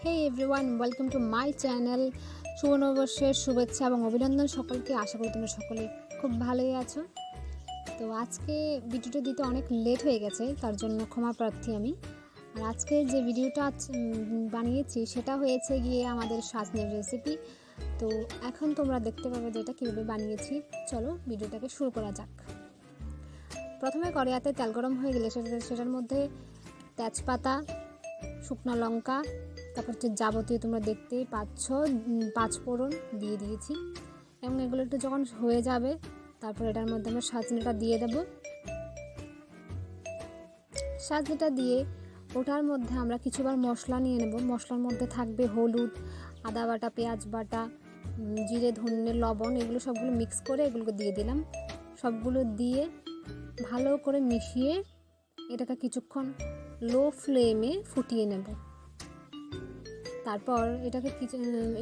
Hey everyone, welcome to my channel. শুভ নববর্ষের শুভেচ্ছা এবং অভিনন্দন সকলকে। আশা করি তোমরা সকলে খুব ভালোই আছো। তো আজকে ভিডিওটা দিতে অনেক লেট হয়ে গেছে, তার জন্য ক্ষমা প্রার্থী আমি। আর আজকে যে ভিডিওটা বানিয়েছি সেটা হয়েছে গিয়ে আমাদের সাজনের রেসিপি। তো এখন তোমরা দেখতে পাবে যে এটা কীভাবে বানিয়েছি। চলো ভিডিওটাকে শুরু করা যাক। প্রথমে কড়াইতে তেল গরম হয়ে গেলে সেটার মধ্যে তেজপাতা, শুকনো লঙ্কা, তারপর হচ্ছে যাবতীয় তোমরা দেখতেই পাচ্ছ 5 ফোড়ন দিয়ে দিয়েছি। এবং এগুলো একটু যখন হয়ে যাবে তারপর এটার মধ্যে আমরা সাজনাটা দিয়ে দেব। সাজনাটা দিয়ে ওটার মধ্যে আমরা কিছুবার মশলা নিয়ে নেব। মশলার মধ্যে থাকবে হলুদ, আদা বাটা, পেঁয়াজ বাটা, জিরে, ধনে, লবণ, এগুলো সবগুলো মিক্স করে এগুলোকে দিয়ে দিলাম। সবগুলো দিয়ে ভালো করে মিশিয়ে এটাকে কিছুক্ষণ লো ফ্লেমে ফুটিয়ে নেব। তারপর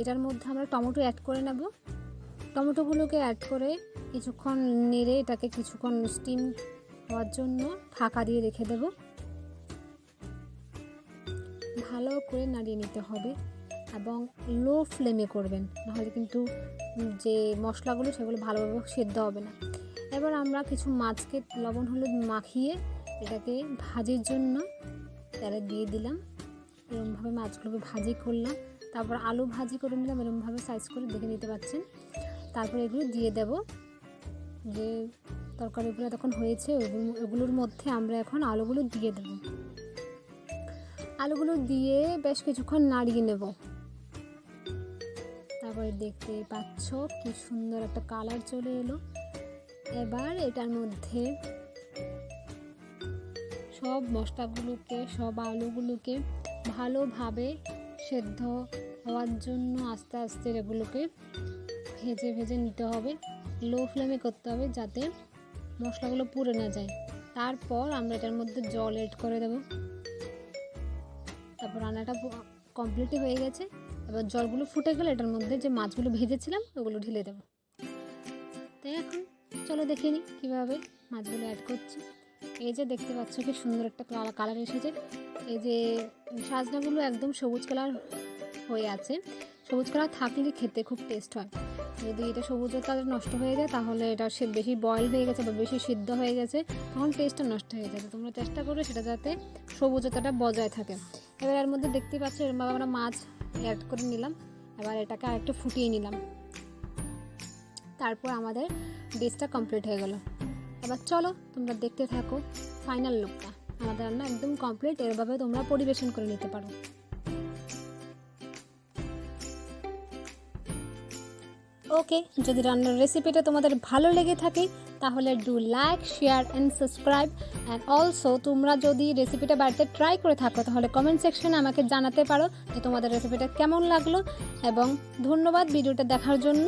এটার মধ্যে আমরা টমেটো অ্যাড করে নেব। টমেটোগুলোকে অ্যাড করে কিছুক্ষণ নেড়ে এটাকে কিছুক্ষণ স্টিম হওয়ার জন্য ঢাকা দিয়ে রেখে দেব। ভালো করে নাড়িয়ে নিতে হবে এবং লো ফ্লেমে করবেন, নাহলে কিন্তু যে মশলাগুলো সেগুলো ভালোভাবে সেদ্ধ হবে না। এবার আমরা কিছু মাছকে লবণ হলুদ মাখিয়ে এটাকে ভাজির জন্য তেলে দিয়ে দিলাম। এরকমভাবে মাছগুলোকে ভাজি করলাম। তারপর আলু ভাজি করে নিলাম, এরকমভাবে সাইজ করে দেখে নিতে পাচ্ছেন। তারপর এগুলো দিয়ে দেব। যে তরকারিগুলো তখন হয়েছে ওগুলোর মধ্যে আমরা এখন আলুগুলো দিয়ে দেব। আলুগুলো দিয়ে বেশ কিছুক্ষণ নাড়িয়ে নেব। তারপরে দেখতে পাচ্ছ কি সুন্দর একটা কালার চলে এলো। এবার এটার মধ্যে সব মশলাগুলোকে, সব আলুগুলোকে ভালোভাবে সেদ্ধ হওয়ার জন্য আস্তে আস্তে এগুলোকে ভেজে ভেজে নিতে হবে। লো ফ্লেমে করতে হবে যাতে মশলাগুলো পুড়ে না যায়। তারপর আমরা এটার মধ্যে জল অ্যাড করে দেব। তারপর রান্নাটা কমপ্লিটই হয়ে গেছে। এবার জলগুলো ফুটে গেলে এটার মধ্যে যে মাছগুলো ভেজেছিলাম ওগুলো ঢেলে দেব। তাই এখন চলো দেখে নিই কীভাবে মাছগুলো অ্যাড করছি। এই যে দেখতে পাচ্ছ কি সুন্দর একটা কালার এসেছে। এই যে সাজনাগুলো একদম সবুজ কালার হয়ে আছে। সবুজ কালার থাকলে খেতে খুব টেস্ট হয়। যদি এটা সবুজতা নষ্ট হয়ে যায় তাহলে এটা বেশি বয়েল হয়ে গেছে বা বেশি সিদ্ধ হয়ে গেছে, তখন টেস্টটা নষ্ট হয়ে যাবে। তোমরা চেষ্টা করো সেটা যাতে সবুজতাটা বজায় থাকে। এবার এর মধ্যে দেখতে পাচ্ছ এরকমভাবে আমরা মাছ অ্যাড করে নিলাম। এবার এটাকে আরেকটু ফুটিয়ে নিলাম। তারপর আমাদের ডিশটা কমপ্লিট হয়ে গেল। এবার চলো তোমরা দেখতে থাকো ফাইনাল লুকটা। আমাদের রান্না একদম কমপ্লিট। এভাবে তোমরা পরিবেশন করে নিতে পারো। ওকে, যদি রান্নার রেসিপিটা তোমাদের ভালো লেগে থাকে তাহলে do like, share and subscribe. And also তোমরা যদি রেসিপিটা বাড়িতে ট্রাই করে থাকো তাহলে কমেন্ট সেকশনে আমাকে জানাতে পারো যে তোমাদের রেসিপিটা কেমন লাগলো। এবং ধন্যবাদ ভিডিওটা দেখার জন্য।